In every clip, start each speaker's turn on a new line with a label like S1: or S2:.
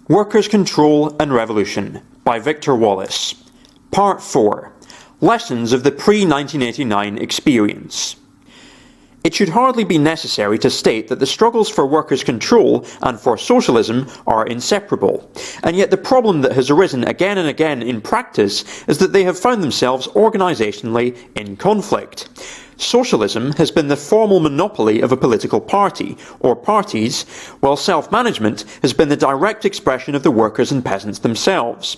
S1: Workers' Control and Revolution by Victor Wallis. Part 4. Lessons of the pre-1989 Experience. It should hardly be necessary to state that the struggles for workers' control and for socialism are inseparable, and yet the problem that has arisen again and again in practice is that they have found themselves organisationally in conflict. Socialism has been the formal monopoly of a political party, or parties, while self-management has been the direct expression of the workers and peasants themselves.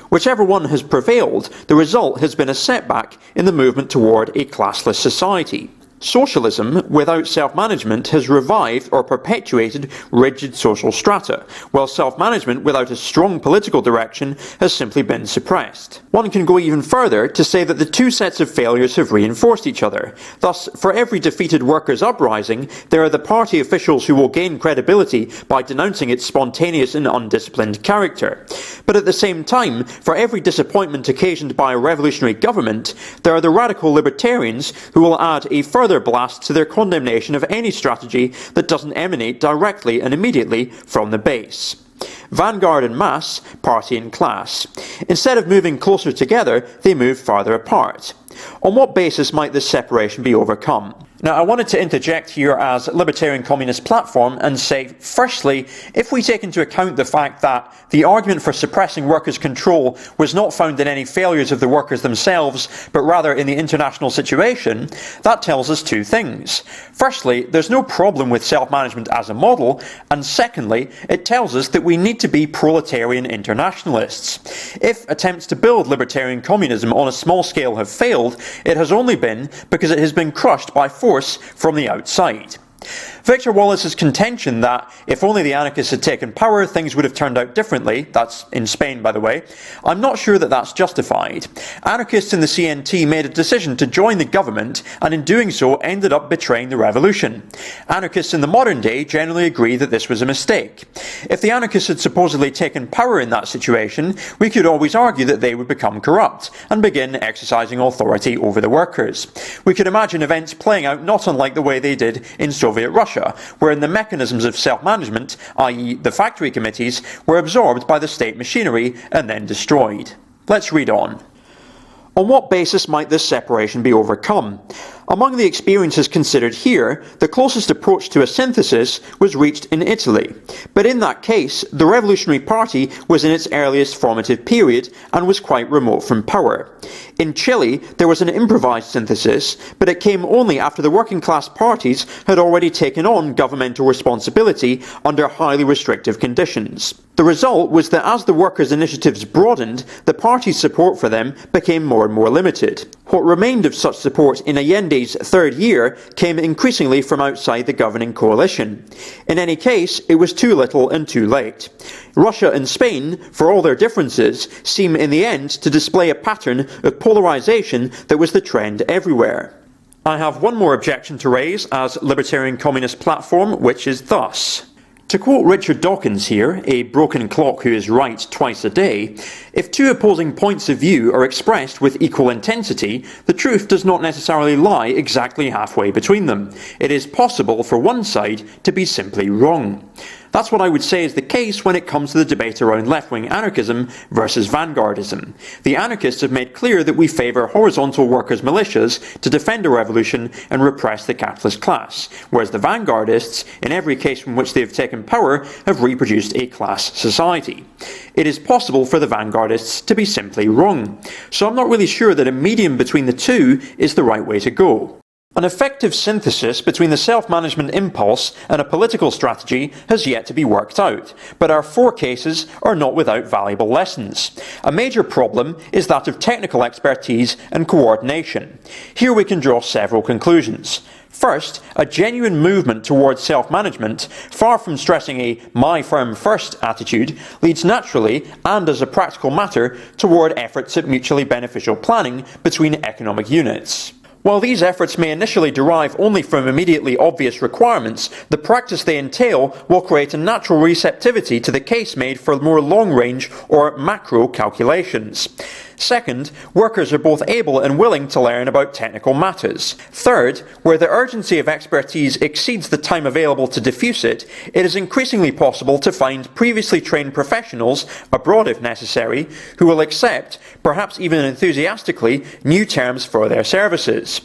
S1: Whichever one has prevailed, the result has been a setback in the movement toward a classless society. Socialism, without self-management, has revived or perpetuated rigid social strata, while self-management without a strong political direction has simply been suppressed. One can go even further to say that the two sets of failures have reinforced each other. Thus, for every defeated workers' uprising, there are the party officials who will gain credibility by denouncing its spontaneous and undisciplined character. But at the same time, for every disappointment occasioned by a revolutionary government, there are the radical libertarians who will add a further blast to their condemnation of any strategy that doesn't emanate directly and immediately from the base. Vanguard and mass, party and class. Instead of moving closer together, they move farther apart. On what basis might this separation be overcome? Now, I wanted to interject here as Libertarian Communist Platform and say, firstly, if we take into account the fact that the argument for suppressing workers' control was not found in any failures of the workers themselves, but rather in the international situation, that tells us two things. Firstly, there's no problem with self-management as a model, and secondly, it tells us that we need to be proletarian internationalists. If attempts to build libertarian communism on a small scale have failed, it has only been because it has been crushed by force from the outside. Victor Wallis's contention that if only the anarchists had taken power, things would have turned out differently, that's in Spain by the way, I'm not sure that that's justified. Anarchists in the CNT made a decision to join the government and in doing so ended up betraying the revolution. Anarchists in the modern day generally agree that this was a mistake. If the anarchists had supposedly taken power in that situation, we could always argue that they would become corrupt and begin exercising authority over the workers. We could imagine events playing out not unlike the way they did in Soviet Russia, wherein the mechanisms of self-management, i.e. the factory committees, were absorbed by the state machinery and then destroyed. Let's read on. On what basis might this separation be overcome? Among the experiences considered here, the closest approach to a synthesis was reached in Italy, but in that case, the Revolutionary Party was in its earliest formative period and was quite remote from power. In Chile, there was an improvised synthesis, but it came only after the working class parties had already taken on governmental responsibility under highly restrictive conditions. The result was that as the workers' initiatives broadened, the party's support for them became more and more limited. What remained of such support in Allende's third year came increasingly from outside the governing coalition. In any case, it was too little and too late. Russia and Spain, for all their differences, seem in the end to display a pattern of polarisation that was the trend everywhere. I have one more objection to raise as Libertarian Communist Platform, which is thus. To quote Richard Dawkins here, a broken clock who is right twice a day, if two opposing points of view are expressed with equal intensity, the truth does not necessarily lie exactly halfway between them. It is possible for one side to be simply wrong. That's what I would say is the case when it comes to the debate around left-wing anarchism versus vanguardism. The anarchists have made clear that we favour horizontal workers' militias to defend a revolution and repress the capitalist class, whereas the vanguardists, in every case from which they have taken power, have reproduced a class society. It is possible for the vanguardists to be simply wrong, so I'm not really sure that a medium between the two is the right way to go. An effective synthesis between the self-management impulse and a political strategy has yet to be worked out, but our four cases are not without valuable lessons. A major problem is that of technical expertise and coordination. Here we can draw several conclusions. First, a genuine movement towards self-management, far from stressing a my firm first attitude, leads naturally, and as a practical matter, toward efforts at mutually beneficial planning between economic units. While these efforts may initially derive only from immediately obvious requirements, the practice they entail will create a natural receptivity to the case made for more long-range or macro calculations. Second, workers are both able and willing to learn about technical matters. Third, where the urgency of expertise exceeds the time available to diffuse it, it is increasingly possible to find previously trained professionals, abroad if necessary, who will accept, perhaps even enthusiastically, new terms for their services.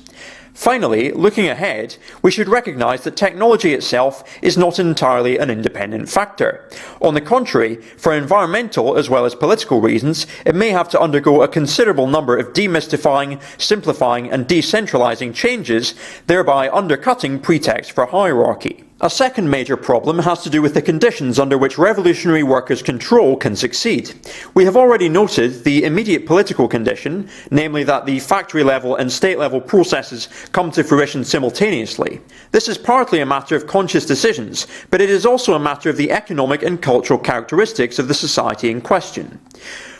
S1: Finally, looking ahead, we should recognise that technology itself is not entirely an independent factor. On the contrary, for environmental as well as political reasons, it may have to undergo a considerable number of demystifying, simplifying and decentralising changes, thereby undercutting pretext for hierarchy. A second major problem has to do with the conditions under which revolutionary workers' control can succeed. We have already noted the immediate political condition, namely that the factory-level and state-level processes come to fruition simultaneously. This is partly a matter of conscious decisions, but it is also a matter of the economic and cultural characteristics of the society in question.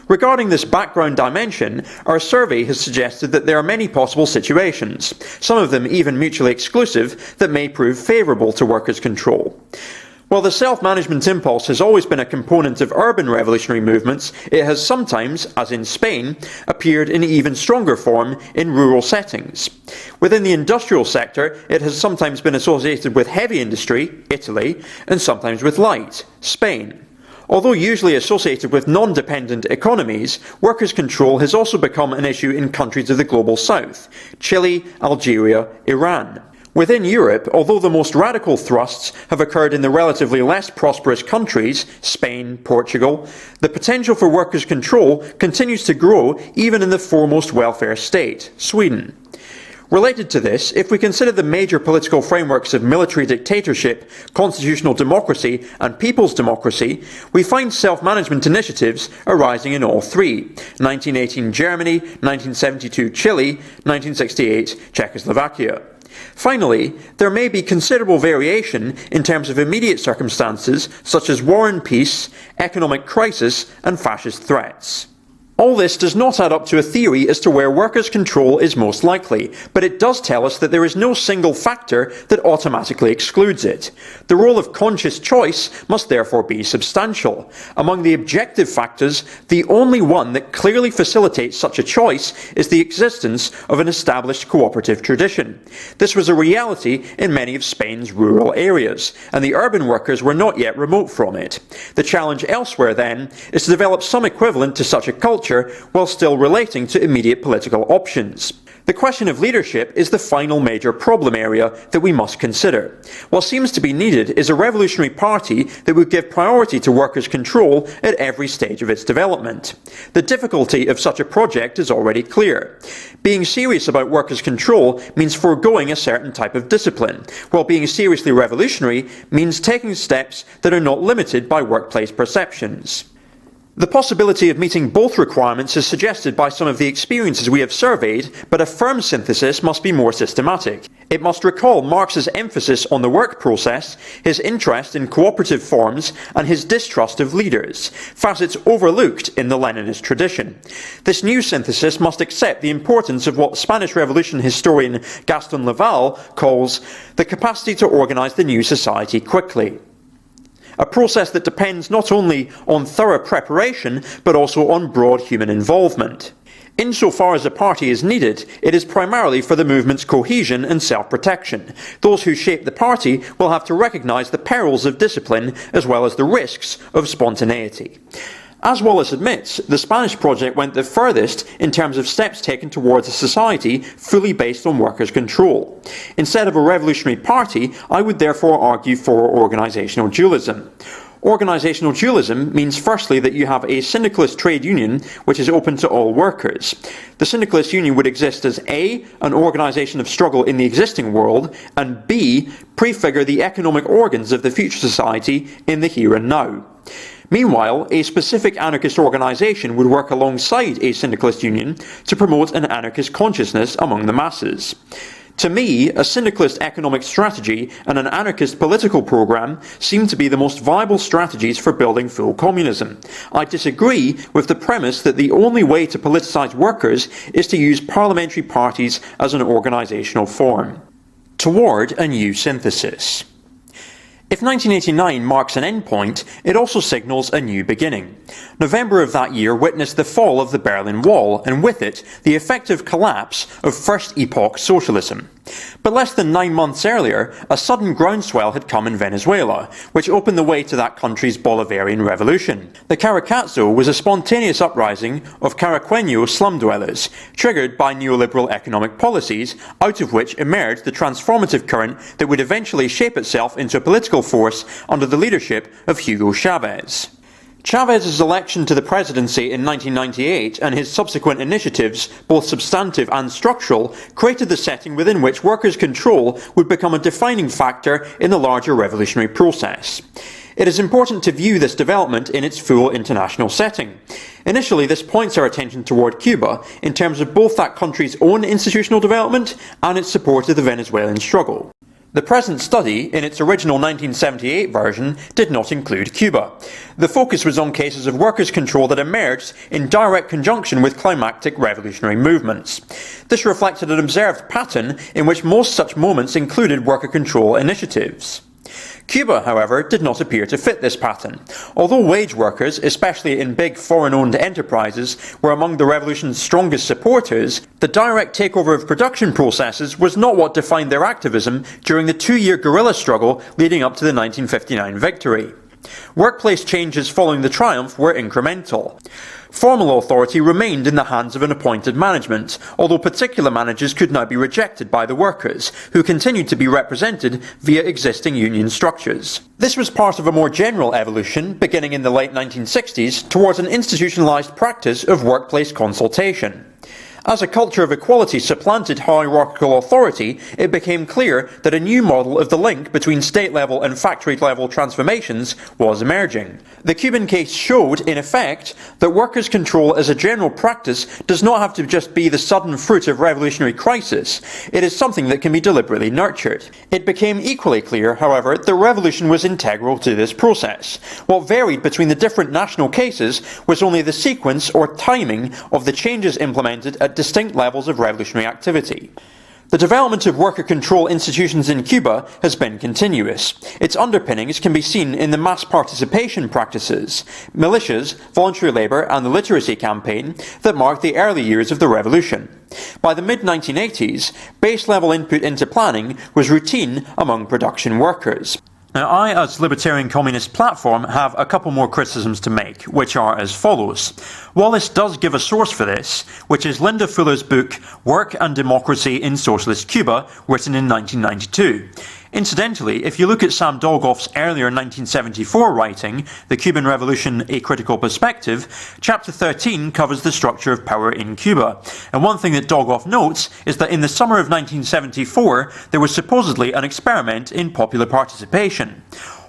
S1: Regarding this background dimension, our survey has suggested that there are many possible situations, some of them even mutually exclusive, that may prove favourable to workers' control. While the self-management impulse has always been a component of urban revolutionary movements, it has sometimes, as in Spain, appeared in even stronger form in rural settings. Within the industrial sector, it has sometimes been associated with heavy industry, Italy, and sometimes with light, Spain. Although usually associated with non-dependent economies, workers' control has also become an issue in countries of the global south, Chile, Algeria, Iran. Within Europe, although the most radical thrusts have occurred in the relatively less prosperous countries, Spain, Portugal, the potential for workers' control continues to grow even in the foremost welfare state, Sweden. Related to this, if we consider the major political frameworks of military dictatorship, constitutional democracy and people's democracy, we find self-management initiatives arising in all three: 1918 Germany, 1972 Chile, 1968 Czechoslovakia. Finally, there may be considerable variation in terms of immediate circumstances such as war and peace, economic crisis and fascist threats. All this does not add up to a theory as to where workers' control is most likely, but it does tell us that there is no single factor that automatically excludes it. The role of conscious choice must therefore be substantial. Among the objective factors, the only one that clearly facilitates such a choice is the existence of an established cooperative tradition. This was a reality in many of Spain's rural areas, and the urban workers were not yet remote from it. The challenge elsewhere, then, is to develop some equivalent to such a culture while still relating to immediate political options. The question of leadership is the final major problem area that we must consider. What seems to be needed is a revolutionary party that would give priority to workers' control at every stage of its development. The difficulty of such a project is already clear. Being serious about workers' control means foregoing a certain type of discipline, while being seriously revolutionary means taking steps that are not limited by workplace perceptions. The possibility of meeting both requirements is suggested by some of the experiences we have surveyed, but a firm synthesis must be more systematic. It must recall Marx's emphasis on the work process, his interest in cooperative forms, and his distrust of leaders, facets overlooked in the Leninist tradition. This new synthesis must accept the importance of what Spanish Revolution historian Gaston Laval calls the capacity to organise the new society quickly. A process that depends not only on thorough preparation, but also on broad human involvement. Insofar as a party is needed, it is primarily for the movement's cohesion and self-protection. Those who shape the party will have to recognise the perils of discipline as well as the risks of spontaneity. As Wallis admits, the Spanish project went the furthest in terms of steps taken towards a society fully based on workers' control. Instead of a revolutionary party, I would therefore argue for organisational dualism. Organisational dualism means firstly that you have a syndicalist trade union which is open to all workers. The syndicalist union would exist as A, an organisation of struggle in the existing world, and B, prefigure the economic organs of the future society in the here and now. Meanwhile, a specific anarchist organisation would work alongside a syndicalist union to promote an anarchist consciousness among the masses. To me, a syndicalist economic strategy and an anarchist political programme seem to be the most viable strategies for building full communism. I disagree with the premise that the only way to politicise workers is to use parliamentary parties as an organisational form. Toward a new synthesis. If 1989 marks an endpoint, it also signals a new beginning. November of that year witnessed the fall of the Berlin Wall, and with it, the effective collapse of first epoch socialism. But less than 9 months earlier, a sudden groundswell had come in Venezuela, which opened the way to that country's Bolivarian revolution. The Caracazo was a spontaneous uprising of Caraqueño slum dwellers, triggered by neoliberal economic policies, out of which emerged the transformative current that would eventually shape itself into a political force under the leadership of Hugo Chavez. Chavez's election to the presidency in 1998 and his subsequent initiatives, both substantive and structural, created the setting within which workers' control would become a defining factor in the larger revolutionary process. It is important to view this development in its full international setting. Initially, this points our attention toward Cuba in terms of both that country's own institutional development and its support of the Venezuelan struggle. The present study, in its original 1978 version, did not include Cuba. The focus was on cases of workers' control that emerged in direct conjunction with climactic revolutionary movements. This reflected an observed pattern in which most such moments included worker control initiatives. Cuba, however, did not appear to fit this pattern. Although wage workers, especially in big foreign-owned enterprises, were among the revolution's strongest supporters, the direct takeover of production processes was not what defined their activism during the 2-year guerrilla struggle leading up to the 1959 victory. Workplace changes following the triumph were incremental. Formal authority remained in the hands of an appointed management, although particular managers could now be rejected by the workers, who continued to be represented via existing union structures. This was part of a more general evolution, beginning in the late 1960s, towards an institutionalized practice of workplace consultation. As a culture of equality supplanted hierarchical authority, it became clear that a new model of the link between state-level and factory-level transformations was emerging. The Cuban case showed, in effect, that workers' control as a general practice does not have to just be the sudden fruit of revolutionary crisis. It is something that can be deliberately nurtured. It became equally clear, however, that revolution was integral to this process. What varied between the different national cases was only the sequence or timing of the changes implemented at distinct levels of revolutionary activity. The development of worker control institutions in Cuba has been continuous. Its underpinnings can be seen in the mass participation practices, militias, voluntary labour and the literacy campaign that marked the early years of the revolution. By the mid-1980s, base-level input into planning was routine among production workers. Now, I, as Libertarian Communist Platform, have a couple more criticisms to make, which are as follows. Wallis does give a source for this, which is Linda Fuller's book Work and Democracy in Socialist Cuba, written in 1992. Incidentally, if you look at Sam Dolgoff's earlier 1974 writing, The Cuban Revolution, A Critical Perspective, Chapter 13 covers the structure of power in Cuba. And one thing that Dolgoff notes is that in the summer of 1974, there was supposedly an experiment in popular participation.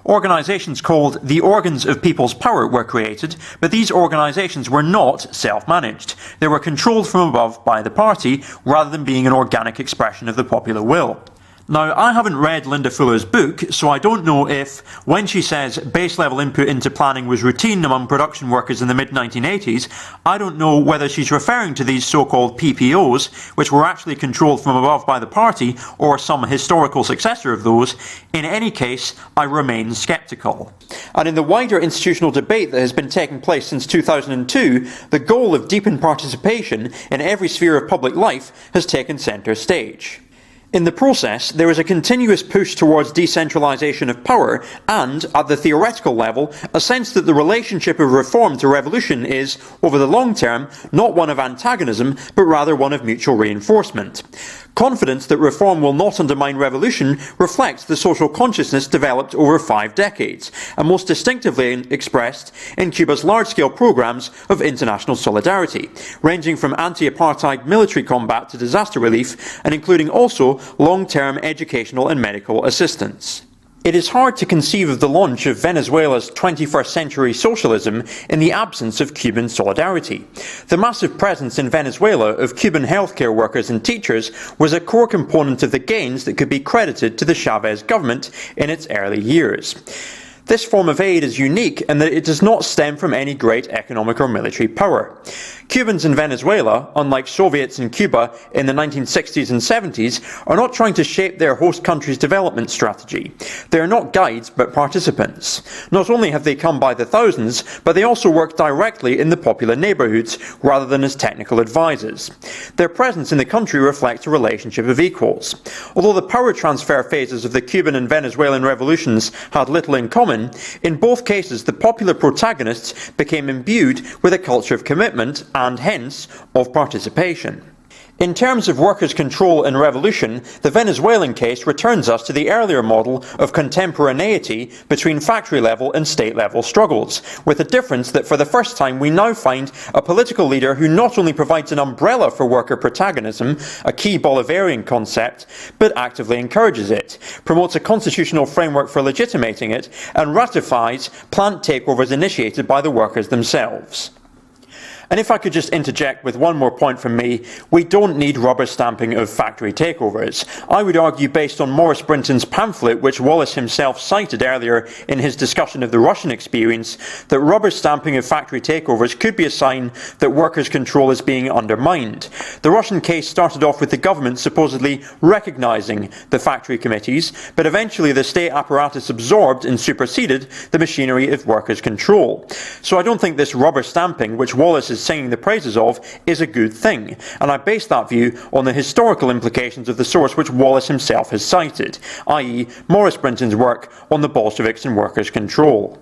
S1: Organisations called the Organs of People's Power were created, but these organisations were not self-managed. They were controlled from above by the party, rather than being an organic expression of the popular will. Now, I haven't read Linda Fuller's book, so I don't know if, when she says base-level input into planning was routine among production workers in the mid-1980s, I don't know whether she's referring to these so-called PPOs, which were actually controlled from above by the party, or some historical successor of those. In any case, I remain sceptical. And in the wider institutional debate that has been taking place since 2002, the goal of deepened participation in every sphere of public life has taken centre stage. In the process, there is a continuous push towards decentralisation of power and, at the theoretical level, a sense that the relationship of reform to revolution is, over the long term, not one of antagonism, but rather one of mutual reinforcement. Confidence that reform will not undermine revolution reflects the social consciousness developed over 5 decades, and most distinctively expressed in Cuba's large-scale programs of international solidarity, ranging from anti-apartheid military combat to disaster relief, and including also long-term educational and medical assistance. It is hard to conceive of the launch of Venezuela's 21st century socialism in the absence of Cuban solidarity. The massive presence in Venezuela of Cuban healthcare workers and teachers was a core component of the gains that could be credited to the Chavez government in its early years. This form of aid is unique in that it does not stem from any great economic or military power. Cubans in Venezuela, unlike Soviets in Cuba in the 1960s and 70s, are not trying to shape their host country's development strategy. They are not guides but participants. Not only have they come by the thousands, but they also work directly in the popular neighbourhoods rather than as technical advisors. Their presence in the country reflects a relationship of equals. Although the power transfer phases of the Cuban and Venezuelan revolutions had little in common, in both cases the popular protagonists became imbued with a culture of commitment and hence of participation. In terms of workers' control and revolution, the Venezuelan case returns us to the earlier model of contemporaneity between factory-level and state-level struggles, with the difference that for the first time we now find a political leader who not only provides an umbrella for worker protagonism, a key Bolivarian concept, but actively encourages it, promotes a constitutional framework for legitimating it, and ratifies plant takeovers initiated by the workers themselves. And if I could just interject with one more point from me, we don't need rubber stamping of factory takeovers. I would argue, based on Maurice Brinton's pamphlet, which Wallis himself cited earlier in his discussion of the Russian experience, that rubber stamping of factory takeovers could be a sign that workers' control is being undermined. The Russian case started off with the government supposedly recognising the factory committees, but eventually the state apparatus absorbed and superseded the machinery of workers' control. So I don't think this rubber stamping, which Wallis is singing the praises of, is a good thing, and I base that view on the historical implications of the source which Wallis himself has cited, i.e. Maurice Brinton's work on the Bolsheviks and workers' control.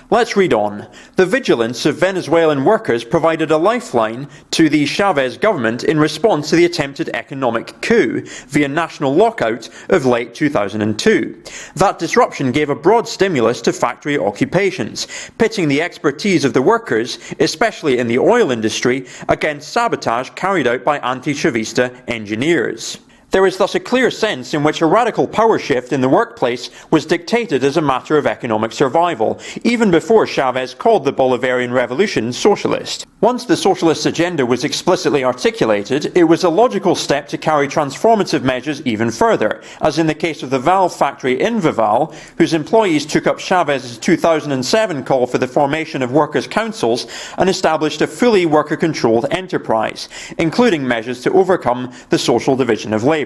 S1: Let's read on. The vigilance of Venezuelan workers provided a lifeline to the Chavez government in response to the attempted economic coup via national lockout of late 2002. That disruption gave a broad stimulus to factory occupations, pitting the expertise of the workers, especially in the oil industry, against sabotage carried out by anti-Chavista engineers. There is thus a clear sense in which a radical power shift in the workplace was dictated as a matter of economic survival, even before Chavez called the Bolivarian Revolution socialist. Once the socialist agenda was explicitly articulated, it was a logical step to carry transformative measures even further, as in the case of the valve factory in Vival, whose employees took up Chavez's 2007 call for the formation of workers' councils and established a fully worker-controlled enterprise, including measures to overcome the social division of labour.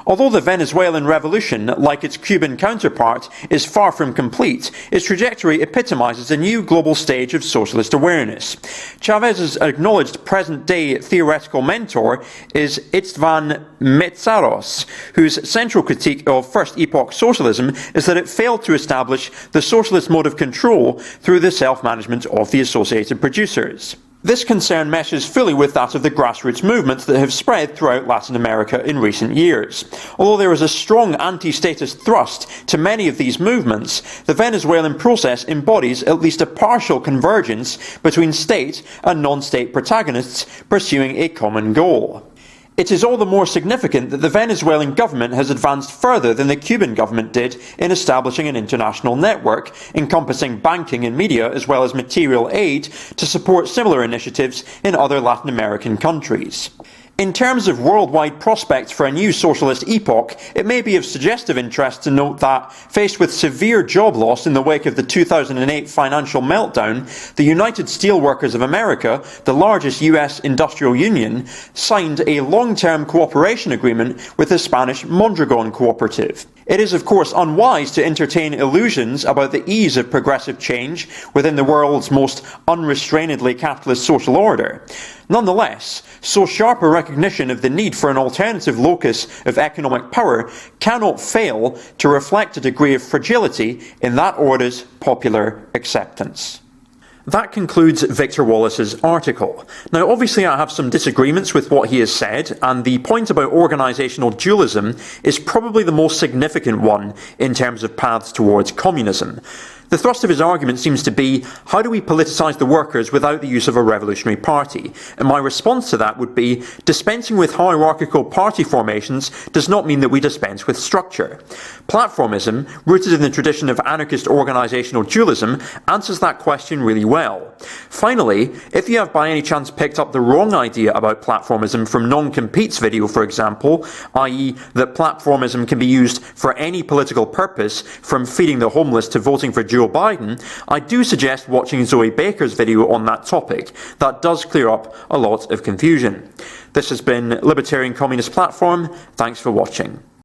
S1: Although the Venezuelan Revolution, like its Cuban counterpart, is far from complete, its trajectory epitomises a new global stage of socialist awareness. Chavez's acknowledged present-day theoretical mentor is István Mészáros, whose central critique of First Epoch socialism is that it failed to establish the socialist mode of control through the self-management of the associated producers. This concern meshes fully with that of the grassroots movements that have spread throughout Latin America in recent years. Although there is a strong anti-statist thrust to many of these movements, the Venezuelan process embodies at least a partial convergence between state and non-state protagonists pursuing a common goal. It is all the more significant that the Venezuelan government has advanced further than the Cuban government did in establishing an international network encompassing banking and media as well as material aid to support similar initiatives in other Latin American countries. In terms of worldwide prospects for a new socialist epoch, it may be of suggestive interest to note that, faced with severe job loss in the wake of the 2008 financial meltdown, the United Steelworkers of America, the largest US industrial union, signed a long-term cooperation agreement with the Spanish Mondragon Cooperative. It is, of course, unwise to entertain illusions about the ease of progressive change within the world's most unrestrainedly capitalist social order. Nonetheless, so sharp a recognition of the need for an alternative locus of economic power cannot fail to reflect a degree of fragility in that order's popular acceptance. That concludes Victor Wallis's article. Now, obviously I have some disagreements with what he has said, and the point about organisational dualism is probably the most significant one in terms of paths towards communism. The thrust of his argument seems to be, how do we politicise the workers without the use of a revolutionary party? And my response to that would be, dispensing with hierarchical party formations does not mean that we dispense with structure. Platformism, rooted in the tradition of anarchist organisational dualism, answers that question really well. Finally, if you have by any chance picked up the wrong idea about platformism from Non-Compete's video, for example, i.e. that platformism can be used for any political purpose, from feeding the homeless to voting for Joe Biden, I do suggest watching Zoe Baker's video on that topic. That does clear up a lot of confusion. This has been Libertarian Communist Platform. Thanks for watching.